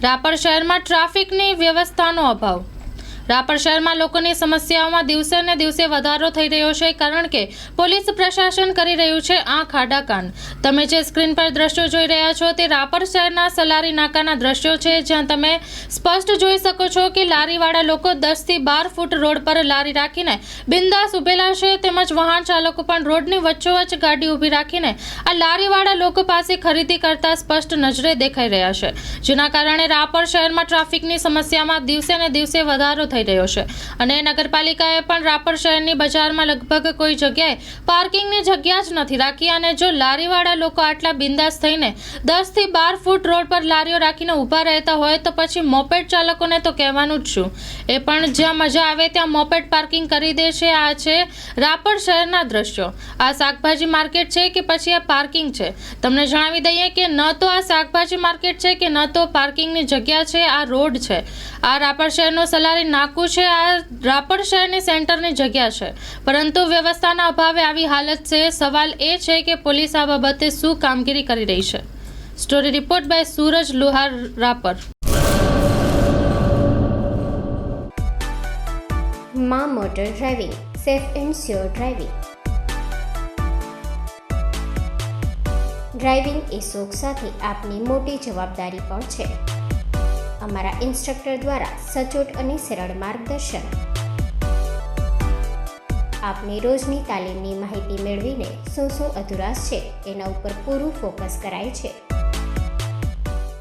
રાપર શહેરમાં ટ્રાફિકની વ્યવસ્થાનો અભાવ. રાપર શહેરમાં લોકોની સમસ્યાઓમાં દિવસે ને દિવસે વધારો થઈ રહ્યો છે, કારણ કે પોલીસ પ્રશાસન કરી રહ્યું છે આંખ આડા કાન. તમે જે સ્ક્રીન પર દ્રશ્યો જોઈ રહ્યા છો તે રાપર શહેરના સલારી નાકાના દ્રશ્યો છે, જ્યાં તમે સ્પષ્ટ જોઈ શકો છો કે લારીવાળા લોકો 10 થી 12 ફૂટ રોડ પર લારી રાખીને બિંદાસ ઉભેલા છે, તેમજ વાહન ચાલકો પણ રોડની વચ્ચોવચ્ચ ગાડી ઊભી રાખીને આ લારીવાળા લોકો પાસે ખરીદી કરતા સ્પષ્ટ નજરે દેખાઈ રહ્યા છે, જેના કારણે રાપર શહેરમાં ટ્રાફિકની સમસ્યામાં દિવસે ને દિવસે વધારો થઈ રહ્યો છે. અને નગરપાલિકાએ પણ રાપર શહેરની બજારમાં લગભગ કોઈ જગ્યાએ પાર્કિંગની જગ્યા જ નથી રાખી, અને જો લારીવાળા લોકો આટલા બિંદાસ થઈને 10 થી 12 ફૂટ રોડ પર લારીઓ રાખીને ઊભા રહેતા હોય તો પછી મોપેડ ચાલકોને તો કહેવાનું જ શું, એ પણ જ્યાં મજા આવે ત્યાં મોપેડ પાર્કિંગ કરી દે છે. આ છે રાપર શહેરના દ્રશ્યો. આ શાકભાજી માર્કેટ છે કે પછી આ પાર્કિંગ છે? તમને જણાવી દઈએ કે ન તો આ શાકભાજી માર્કેટ છે કે ન તો પાર્કિંગની જગ્યા છે, આ રોડ છે. આ રાપર શહેરનો સલારી નાકું છે, આ રાપર શહેરની સેન્ટરની જગ્યા છે, પરંતુ વ્યવસ્થાના અભાવે આવી હાલત છે. સવાલ એ છે કે પોલીસ આ બાબતે શું કામગીરી કરી રહી છે? Story report by Suraj Luhar, Rapar. માં motor driving, safe and sure driving. Driving એ શોખ સાથે આપની મોટી જવાબદારી પણ છે. અમારા ઇન્સ્ટ્રક્ટર દ્વારા સચોટ અને સરળ માર્ગદર્શન. આપની રોજની તાલીમની માહિતી મેળવીને શું અધુરાશ છે એના ઉપર પૂરું ફોકસ કરાય છે.